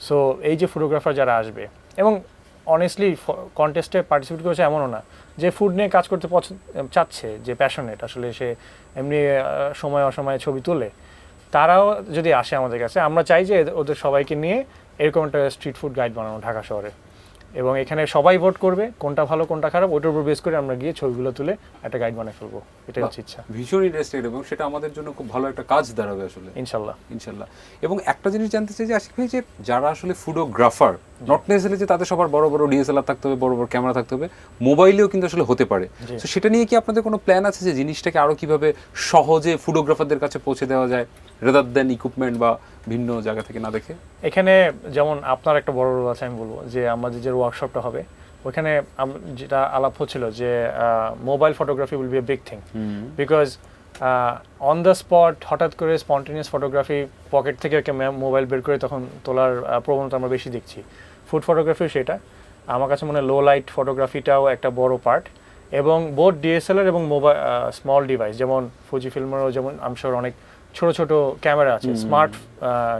সো এই যে ফটোগ্রাফার যারা আসবে, এবং অনেস্টলি কন্টেস্টে পার্টিসিপেট করেছে এমনও না যে ফুড নিয়ে কাজ করতে চাচ্ছে, যে প্যাশনেট, আসলে সে এমনি সময় অসময়ে ছবি তোলে, তারাও যদি আসে আমাদের কাছে, আমরা চাই যে ওদের সবাইকে নিয়ে এরকম একটা স্ট্রিট ফুড গাইড বানানো ঢাকা শহরে, এবং এখানে সবাই ভোট করবে কোনটা ভালো কোনটা খারাপ, ওটার উপর বেস করে আমরা গিয়ে ছবিগুলো তুলে একটা গাইড বানিয়ে ফেলবো। এটাই হচ্ছে ইচ্ছা। ভীষণ ইন্টারেস্টেড, এবং সেটা আমাদের জন্য খুব ভালো একটা কাজ দাঁড়াবে আসলে, ইনশাল্লাহ। এবং একটা জিনিস জানতে চাই যে আশিক ভাই, যে যারা আসলে ফুটোগ্রাফার, নট নেসেসারি যে তাদের সবার বড় বড় ডিএসএলআর থাকতে হবে, বড় বড় ক্যামেরা থাকতে হবে, মোবাইলেও কিন্তু আসলে হতে পারে। তো সেটা নিয়ে কি আপনাদের কোনো প্ল্যান আছে যে জিনিসটাকে আরো কিভাবে সহজে ফটোগ্রাফারদের কাছে পৌঁছে দেওয়া যায়, রেদার দেন ইকুইপমেন্ট বা ভিন্ন জায়গা থেকে না দেখে? এখানে যেমন আপনার একটা বড় রোল আছে, আমি বলবো যে আমাদের যে ওয়ার্কশপটা হবে ওখানে যেটা আলাপ হচ্ছিল যে mobile photography will B a big thing, because on the spot হঠাৎ করে স্পন্টেনিয়াস ফটোগ্রাফি, পকেট থেকে মোবাইল বের করে তখন তোলার প্রবণতা আমরা বেশি দেখছি। ফুড ফটোগ্রাফিও সেটা। আমার কাছে মনে হয় লো লাইট ফটোগ্রাফিটাও একটা বড় পার্ট, এবং বোথ ডিএসএলআর এবং মোবাইল স্মল ডিভাইস, যেমন ফুজি ফিল্মেরও যেমন আমি শিওর অনেক ছোট ছোট ক্যামেরা আছে, স্মার্ট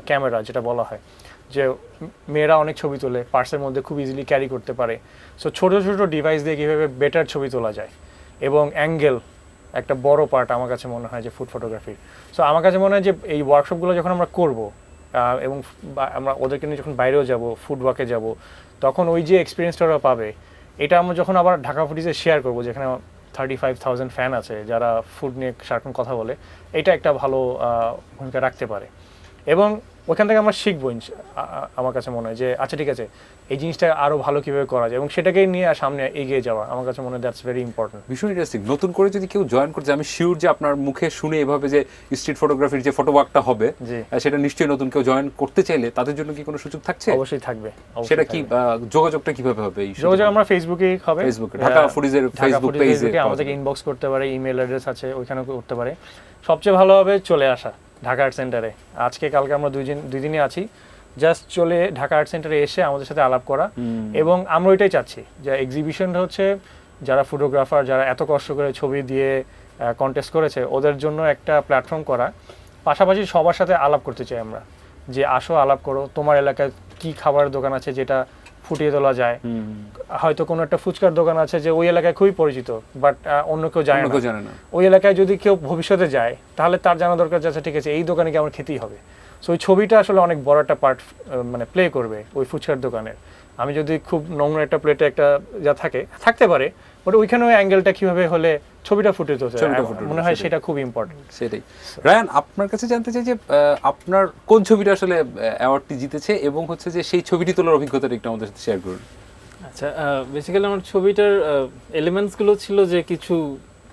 ক্যামেরা যেটা বলা হয়, যে মেয়েরা অনেক ছবি তোলে, পার্সের মধ্যে খুব ইজিলি ক্যারি করতে পারে। সো ছোট ছোট ডিভাইস দিয়ে কীভাবে বেটার ছবি তোলা যায়, এবং অ্যাঙ্গেল একটা বড় পার্ট আমার কাছে মনে হয় যে ফুড ফটোগ্রাফির। সো আমার কাছে মনে হয় যে এই ওয়ার্কশপগুলো যখন আমরা করব, এবং আমরা ওদেরকে নিয়ে যখন বাইরেও যাব, ফুড ওয়াকে যাব, তখন ওই যে এক্সপিরিয়েন্সটা ওরা পাবে, এটা আমরা যখন আবার ঢাকা ফুডিজে শেয়ার করবো, যেখানে 35,000 ফ্যান আছে যারা ফুড নিয়ে সারাক্ষণ কথা বলে, এটা একটা ভালো ভূমিকা রাখতে পারে। এবং ওখান থেকে আমরা শিখবো আমার কাছে মনে হয় যে আচ্ছা ঠিক আছে এই জিনিসটা আরো ভালো কিভাবে করা যায় এবং সেটাকেই নিয়ে সামনে এগিয়ে যাওয়া আমার কাছে মনে হয় দ্যাটস ভেরি ইম্পর্টেন্ট। ভীষণ ইন্টারেস্টিং। নতুন করে যদি কেউ জয়েন করতে, আমি শিওর যে আপনার মুখে শুনে এভাবে যে স্ট্রিট ফটোগ্রাফির যে ফটোওয়ার্কটা হবে সেটা নিশ্চয়ই নতুন কেউ জয়েন করতে চাইলে তাদের জন্য কি কোনো সুযোগ থাকছে? অবশ্যই থাকবে। সেটা কি যোগাযোগটা কিভাবে হবে? এই যোগাযোগ আমরা ফেসবুকে হবে, ফেসবুকে ঢাকা ফুডিজের ফেসবুক পেজে আমাদেরকে ইনবক্স করতে পারে, ইমেল অ্যাড্রেস আছে ওইখানেও করতে পারে। সবচেয়ে ভালো হবে চলে আসা ঢাকা আর্ট সেন্টারে। আজকে কালকে আমরা দুই দিনই আছি, জাস্ট চলে ঢাকা আর্ট সেন্টারে এসে আমাদের সাথে আলাপ করা। এবং আমরা ওইটাই চাচ্ছি যে এক্সিবিশনটা হচ্ছে যারা ফটোগ্রাফার, যারা এত কষ্ট করে ছবি দিয়ে কন্টেস্ট করেছে ওদের জন্য একটা প্ল্যাটফর্ম করা, পাশাপাশি সবার সাথে আলাপ করতে চাই আমরা যে আসো আলাপ করো, তোমার এলাকায় কি খাবারের দোকান আছে যেটা ফুটিয়ে তোলা যায়। হয়তো কোনো একটা ফুচকার দোকান আছে যে ওই এলাকায় খুবই পরিচিত বাট অন্য কেউ জানে না, ওই এলাকায় যদি কেউ ভবিষ্যতে যায় তাহলে তার জানা দরকার যে ঠিক আছে এই দোকানে কি আমার খেতেই হবে। সো ওই ছবিটা আসলে অনেক বড় একটা পার্ট মানে প্লে করবে ওই ফুচকার দোকানের। আমি যদি খুব নোংরা একটা প্লেটে একটা যা থাকতে পারে বাট ওইখানে ওই অ্যাঙ্গেলটা কিভাবে হলে ছবিটা ফুটে তুলছে মনে হয় সেটা খুব ইম্পর্টেন্ট। সেটাই। রায়ান, আপনার কাছে জানতে চাই যে আপনার কোন ছবিটা আসলে অ্যাওয়ার্ডটি জিতেছে এবং হচ্ছে যে সেই ছবিটি তোলার অভিজ্ঞতাটা একটু আমাদের সাথে শেয়ার করুন। আচ্ছা, বেসিক্যালি আমার ছবিটার এলিমেন্টসগুলো ছিল যে কিছু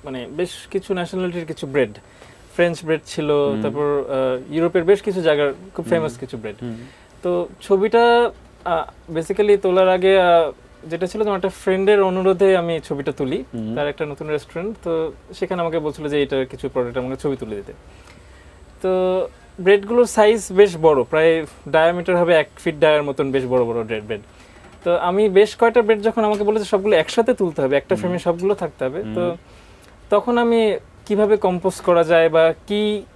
মানে বেশ কিছু ন্যাশনালিটির কিছু ব্রেড, ফ্রেঞ্চ ব্রেড ছিল, তারপর ইউরোপের বেশ কিছু জায়গার খুব ফেমাস কিছু ব্রেড। তো ছবিটা বেসিক্যালি তোলার আগে যেটা ছিল তোমার একটা ফ্রেন্ডের অনুরোধে আমি ছবিটা তুলি, তার একটা নতুন রেস্টুরেন্ট, তো সেখানে আমাকে বলছিল যে এইটার কিছু প্রোডাক্ট আমাকে ছবি তুলে দিতে। তো ব্রেডগুলোর সাইজ বেশ বড়, প্রায় ডায়ামিটার হবে 1 ফিট ডায়ার মতন, বেশ বড় বড় ব্রেড। তো আমি বেশ কয়টা ব্রেড যখন আমাকে বলেছে সবগুলো একসাথে তুলতে হবে, একটা ফ্রেমে সবগুলো থাকতে হবে, তো তখন আমি কিভাবে কম্পোজ করা যায় বা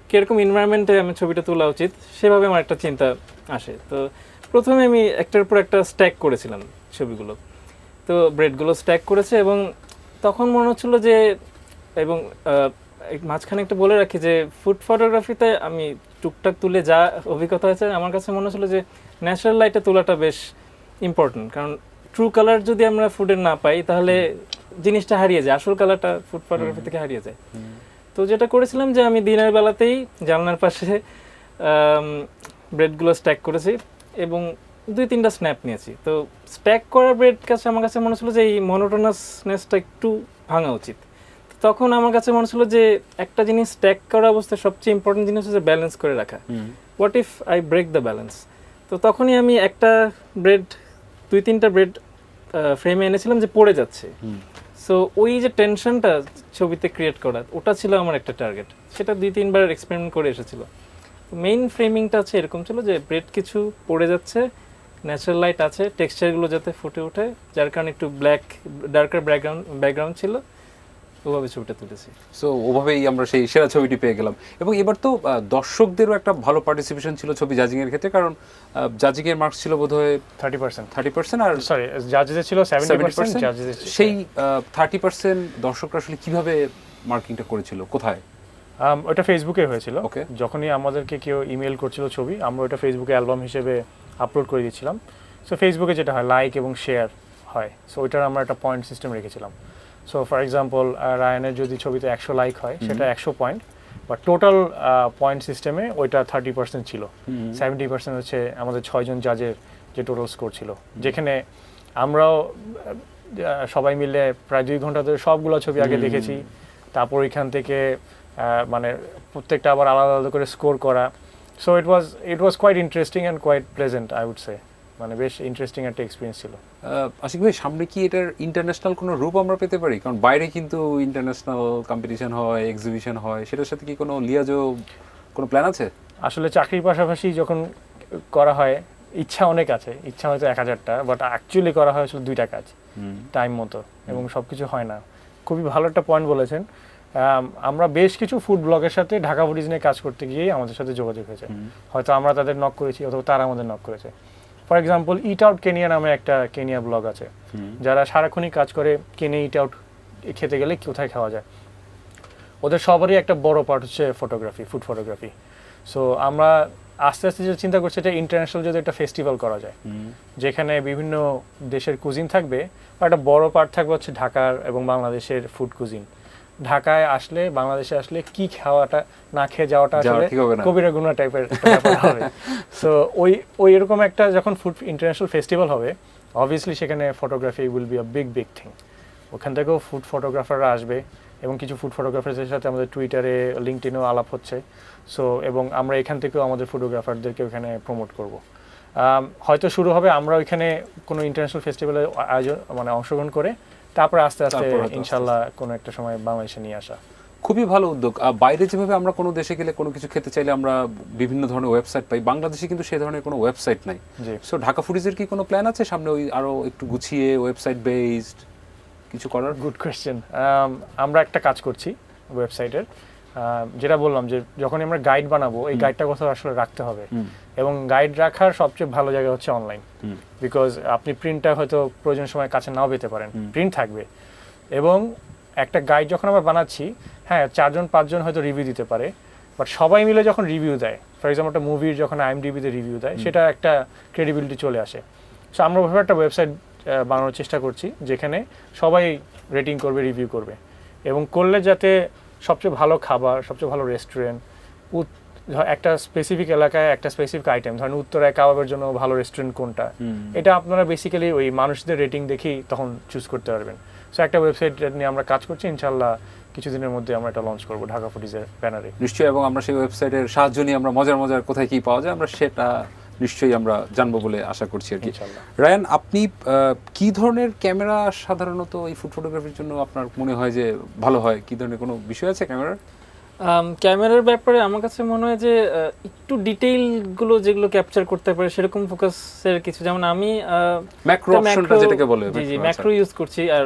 কিরকম এনভায়রনমেন্টে আমি ছবিটা তোলা উচিত সেভাবে আমার একটা চিন্তা আসে। তো প্রথমে আমি একটার উপর একটা স্ট্যাক করেছিলাম ছবিগুলো, তো ব্রেডগুলো স্ট্যাক করেছে এবং তখন মনে হচ্ছিল যে, এবং মাঝখানে একটা বলে রাখি যে ফুড ফটোগ্রাফিতে আমি টুকটাক তুলে যা অভিজ্ঞতা হয়েছে আমার কাছে মনে হচ্ছিল যে ন্যাচারাল লাইটে তোলাটা বেশ ইম্পর্টেন্ট, কারণ ট্রু কালার যদি আমরা ফুডের না পাই তাহলে জিনিসটা হারিয়ে যায়, আসল কালারটা ফুড ফটোগ্রাফি থেকে হারিয়ে যায়। তো যেটা করেছিলাম যে আমি দিনের বেলাতেই জানলার পাশে ব্রেডগুলো স্ট্যাক করেছি এবং 2-3টা স্ন্যাপ নিয়েছি। তো স্ট্যাক করা ব্রেড কাছে আমার কাছে মনে হচ্ছিল যে এই মনোটোনাসনেসটা একটু ভাঙা উচিত। তখন আমার কাছে মনে হচ্ছিল যে একটা জিনিস স্ট্যাক করা অবস্থায় সবচেয়ে ইম্পর্টেন্ট জিনিস হচ্ছে ব্যালেন্স করে রাখা। What if I break the balance? তো তখনই আমি একটা ব্রেড 2-3টা ব্রেড ফ্রেমে এনেছিলাম যে পড়ে যাচ্ছে। সো ওই যে টেনশনটা ছবিতে ক্রিয়েট করা, ওটা ছিল আমার একটা টার্গেট, সেটা 2-3 বার এক্সপেরিমেন্ট করে এসেছিল। মেইন ফ্রেমিংটা হচ্ছে এরকম ছিল যে ব্রেড কিছু পড়ে যাচ্ছে, ন্যাচারাল লাইট আছে, টেক্সচারগুলো যাতে ফুটে ওঠে, যার কারণে একটু ডার্কার ব্যাকগ্রাউন্ড ছিল, ওভাবে ছবিটা তুলেছি। সো ওভাবেই আমরা সেই সেরা ছবিটি পেয়ে গেলাম। এবং এবার তো দর্শকদেরও একটা ভালো পার্টিসিপেশন ছিল ছবি জাজিং এর ক্ষেত্রে, কারণ জাজিং এর মার্কস ছিল বোধহয় 30% আর সরি জাজেসের ছিল 70%। সেই 30% দর্শকরা আসলে কিভাবে মার্কিংটা করেছিল, কোথায়? ওটা ফেসবুকে হয়েছিল। যখনই আমাদেরকে কেউ ইমেল করছিল ছবি, আমরা ওটা ফেসবুকে অ্যালবাম হিসেবে আপলোড করে দিয়েছিলাম। সো ফেসবুকে যেটা হয় লাইক এবং শেয়ার হয়, সো ওইটার আমরা একটা পয়েন্ট সিস্টেম রেখেছিলাম। সো ফর এক্সাম্পল রায়ানের যদি ছবিতে 100 লাইক হয় সেটা 100 পয়েন্ট, বা টোটাল পয়েন্ট সিস্টেমে ওইটা 30% ছিল। 70% হচ্ছে আমাদের 6 জন জাজের যে টোটাল স্কোর ছিল, যেখানে আমরাও সবাই মিলে প্রায় 2 ঘন্টা ধরে সবগুলো ছবি আগে দেখেছি, তারপর এখান থেকে মানে প্রত্যেকটা আবার আলাদা আলাদা করে স্কোর করা। So it was quite interesting and quite pleasant, I would say. মানে বেশ ইন্টারেস্টিং একটা এক্সপিরিয়েন্স ছিল। আশিক ভাই, সামনে কি এটার ইন্টারন্যাশনাল কোনো রূপ আমরা পেতে পারি? কারণ বাইরে কিন্তু ইন্টারন্যাশনাল কম্পিটিশন হয়, এক্সিবিশন হয়, সেটার সাথে কি কোনো লিয়াজো কোনো প্ল্যান আছে? আসলে চাকরির পাশাপাশি যখন করা হয় ইচ্ছা অনেক আছে, ইচ্ছা হয়তো 1000টা, বাট অ্যাকচুয়ালি করা হয় আসলে 2টা কাজ টাইম মতো, এবং সবকিছু হয় না। খুবই ভালো একটা পয়েন্ট বলেছেন। আমরা বেশ কিছু ফুড ব্লগের সাথে ঢাকা ফুডিজ নিয়ে কাজ করতে গিয়েই আমাদের সাথে যোগাযোগ হয়েছে। হয়তো আমরা তাদের নক করেছি অথবা তারা আমাদের নক করেছে। For example it out Kenya নামে একটা কেনিয়া ব্লগ আছে, যারা সারাক্ষণই কাজ করে কেনে ইট আউট খেতে গেলে কোথায় খাওয়া যায়। ওদের সবারই একটা বড় পার্ট হচ্ছে ফটোগ্রাফি, ফুড ফটোগ্রাফি। সো আমরা আস্তে আস্তে যে চিন্তা করছি এটা ইন্টারন্যাশনাল যদি একটা ফেস্টিভ্যাল করা যায়, যেখানে বিভিন্ন দেশের কুজিন থাকবে, একটা বড় পার্ট থাকবে হচ্ছে ঢাকার এবং বাংলাদেশের ফুড কুজিন। ঢাকায় আসলে, বাংলাদেশে আসলে কি খাওয়াটা না খেয়ে যাওয়াটা আসলে ঠিক হবে না। কবিরা গুনাহ টাইপের ব্যাপার হবে। সো ওই এরকম একটা যখন ফুড ইন্টারন্যাশনাল ফেস্টিভ্যাল হবে, অবভিয়াসলি সেখানে photography will be a big thing. ওখান থেকেও ফুড ফটোগ্রাফাররা আসবে এবং কিছু ফুড ফটোগ্রাফারদের সাথে আমাদের টুইটারে, লিঙ্কডইনেও আলাপ হচ্ছে। সো এবং আমরা এখান থেকেও আমাদের ফটোগ্রাফারদেরকে ওখানে প্রমোট করব। হয়তো শুরু হবে আমরা ওইখানে কোনো ইন্টারন্যাশনাল ফেস্টিভ্যালে আয়োজন মানে অংশগ্রহণ করে তারপর আস্তে আস্তে ইনশাল্লাহ কোনো একটা সময় বাংলাদেশে নিয়ে আসা। খুবই ভালো উদ্যোগ। বাইরে যেভাবে আমরা কোনো দেশে গেলে কোনো কিছু খেতে চাইলে আমরা বিভিন্ন ধরনের ওয়েবসাইট পাই, বাংলাদেশে কিন্তু সেই ধরনের কোনো ওয়েবসাইট নাই। সো ঢাকা ফুডিজের কি কোনো প্ল্যান আছে সামনে ওই আরো একটু গুছিয়ে ওয়েবসাইট বেসড কিছু করার? Good question. আমরা একটা কাজ করছি ওয়েবসাইটের, যেটা বললাম যে যখন আমরা গাইড বানাবো এই গাইডটা কোথাও আসলে রাখতে হবে, এবং গাইড রাখার সবচেয়ে ভালো জায়গা হচ্ছে অনলাইন। বিকজ আপনি প্রিন্টটা হয়তো প্রয়োজন সময় কাছে নাও পেতে পারেন, প্রিন্ট থাকবে। এবং একটা গাইড যখন আমরা বানাচ্ছি, হ্যাঁ 4-5জন হয়তো রিভিউ দিতে পারে, বাট সবাই মিলে যখন রিভিউ দেয়, ফর এক্সাম্পল একটা মুভির যখন IMDb-তে রিভিউ দেয়, সেটা একটা ক্রেডিবিলিটি চলে আসে। সো আমরা ওইভাবে একটা ওয়েবসাইট বানানোর চেষ্টা করছি যেখানে সবাই রেটিং করবে, রিভিউ করবে, এবং করলে যাতে সবচেয়ে ভালো খাবার, সবচেয়ে ভালো রেস্টুরেন্ট, একটা স্পেসিফিক এলাকায় একটা স্পেসিফিক আইটেম, ধরেন উত্তরায় কাবাবের জন্য ভালো রেস্টুরেন্ট কোনটা, এটা আপনারা বেসিক্যালি ওই মানুষদের রেটিং দেখেই তখন চুজ করতে পারবেন। সো একটা ওয়েবসাইট নিয়ে আমরা কাজ করছি, ইনশাল্লাহ কিছুদিনের মধ্যে আমরা এটা লঞ্চ করবো ঢাকা ফুডিজের ব্যানারে। নিশ্চয়ই, এবং আমরা সেই ওয়েবসাইটের সাহায্য নিয়ে আমরা মজার কোথায় কি পাওয়া যায় আমরা সেটা নিশ্চয়ই আমরা জানবো বলে আশা করছি আর কি। রায়ান, আপনি কি ধরনের ক্যামেরা সাধারণত এই ফুড ফটোগ্রাফির জন্য আপনার মনে হয় যে ভালো হয়? কি ধরনের কোনো বিষয় আছে ক্যামেরার? ক্যামেরার ব্যাপারে আমার কাছে মনে হয় যে একটু ডিটেইল গুলো যেগুলো ক্যাপচার করতে পারে সেরকম ফোকাসের কিছু, যেমন আমি ম্যাক্রো অপশনটা যেটাকে বলে, জি ম্যাক্রো ইউজ করছি। আর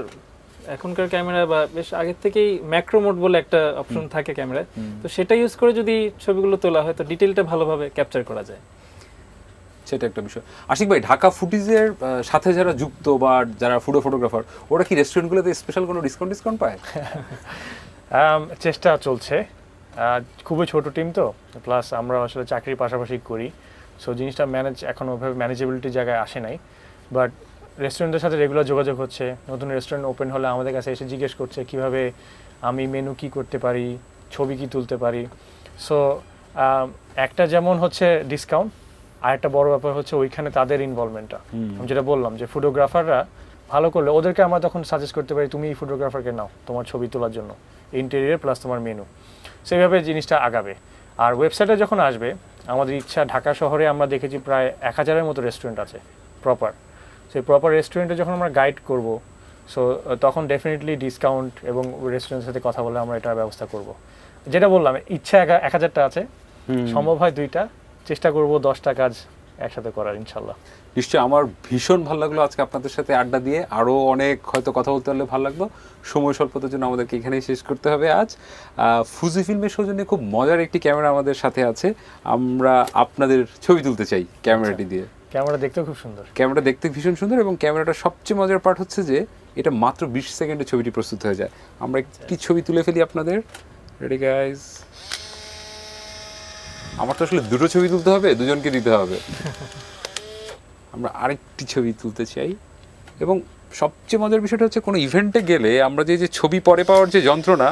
এখনকার ক্যামেরা বা বেশ আগের থেকেই ম্যাক্রো মোড বলে একটা অপশন থাকে ক্যামেরায়, তো সেটা ইউজ করে যদি ছবিগুলো তোলা হয় তো ডিটেইলটা ভালোভাবে ক্যাপচার করা যায়, সেটা একটা বিষয়। আশিক ভাই, ঢাকা ফুডিজের সাথে যারা যুক্ত বা যারা ফুড ফটোগ্রাফার, ওরা কি রেস্টুরেন্টগুলোতে স্পেশাল কোনো ডিসকাউন্ট পায়? চেষ্টা চলছে, খুবই ছোট টিম তো, প্লাস আমরা আসলে চাকরির পাশাপাশি করি, সো জিনিসটা এখন ওইভাবে ম্যানেজেবিলিটির জায়গায় আসে নাই। বাট রেস্টুরেন্টের সাথে রেগুলার যোগাযোগ হচ্ছে, নতুন রেস্টুরেন্ট ওপেন হলে আমাদের কাছে এসে জিজ্ঞেস করছে কিভাবে আমি মেনু কি করতে পারি, ছবি কি তুলতে পারি। সো একটা যেমন হচ্ছে ডিসকাউন্ট, আর একটা বড় ব্যাপার হচ্ছে ওইখানে তাদের ইনভলভমেন্টটা। আমি যেটা বললাম যে ফটোগ্রাফাররা ভালো করলে ওদেরকে আমরা তখন সাজেস্ট করতে পারি তুমি এই ফটোগ্রাফারকে নাও তোমার ছবি তোলার জন্য, ইন্টেরিয়র প্লাস তোমার মেনু, সেইভাবে জিনিসটা আগাবে। আর ওয়েবসাইটে যখন আসবে, আমাদের ইচ্ছা ঢাকা শহরে আমরা দেখেছি প্রায় 1000-এর মতো রেস্টুরেন্ট আছে প্রপার। সেই প্রপার রেস্টুরেন্টে যখন আমরা গাইড করব, সো তখন ডেফিনেটলি ডিসকাউন্ট এবং রেস্টুরেন্টের সাথে কথা বলে আমরা এটার ব্যবস্থা করব। যেটা বললাম, ইচ্ছা 1000টা আছে, সম্ভব হয় 2টা, চেষ্টা করব 10টা কাজ একসাথে করার ইনশাল্লাহ। নিশ্চয়ই, আমার ভীষণ ভালো লাগলো আজকে আপনাদের সাথে আড্ডা দিয়ে, আরও অনেক হয়তো কথা বলতে পারলে ভালো লাগলো। সময় স্বল্পতার জন্য আমাদেরকে এখানেই শেষ করতে হবে আজ। ফুজি ফিল্মের সৌজন্যে খুব মজার একটি ক্যামেরা আমাদের সাথে আছে, আমরা আপনাদের ছবি তুলতে চাই ক্যামেরাটি দিয়ে। ক্যামেরা দেখতেও খুব সুন্দর, ক্যামেরা দেখতে ভীষণ সুন্দর, এবং ক্যামেরাটা সবচেয়ে মজার পার্ট হচ্ছে যে এটা মাত্র 20 সেকেন্ডে ছবিটি প্রস্তুত হয়ে যায়। আমরা একটি ছবি তুলে ফেলি আপনাদের। Ready guys? আমার তো আসলে 2টো ছবি তুলতে হবে, 2জনকে দিতে হবে। আমরা আরেকটি ছবি তুলতে চাই, এবং সবচেয়ে মজার বিষয়টা হচ্ছে কোনো ইভেন্টে গেলে আমরা যে ছবি পরে পাওয়ার যে যন্ত্রণা,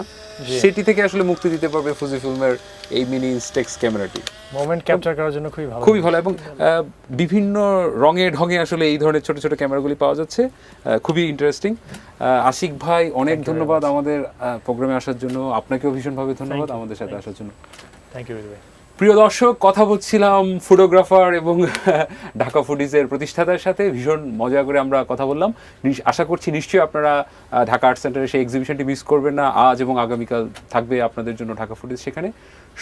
সেটি থেকে আসলে মুক্তি দিতে পারবে ফুজি ফিল্মের এই মিনি ইনস্টেক্স ক্যামেরাটি। মোমেন্ট ক্যাপচার করার জন্য খুবই ভালো, এবং বিভিন্ন রঙে ঢঙে আসলে এই ধরনের ছোট ছোট ক্যামেরাগুলি পাওয়া যাচ্ছে, খুবই ইন্টারেস্টিং। আশিক ভাই, অনেক ধন্যবাদ আমাদের প্রোগ্রামে আসার জন্য, আপনাকেও ভীষণভাবে ধন্যবাদ আমাদের সাথে আসার জন্য। থ্যাংক ইউ ভাই। প্রিয় দর্শক, কথা বলছিলাম ফটোগ্রাফার এবং ঢাকা ফুডিজের প্রতিষ্ঠাতার সাথে, ভীষণ মজা করে আমরা কথা বললাম। আশা করছি নিশ্চয়ই আপনারা ঢাকা আর্ট সেন্টারের সেই এক্সিবিশনটি মিস করবেন না। আজ এবং আগামীকাল থাকবে আপনাদের জন্য ঢাকা ফুডিজ সেখানে।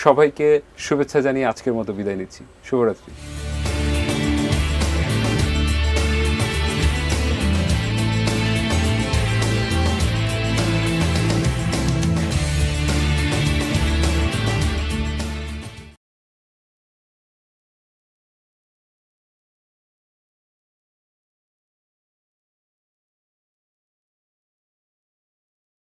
সবাইকে শুভেচ্ছা জানিয়ে আজকের মতো বিদায় নিচ্ছি। শুভরাত্রি।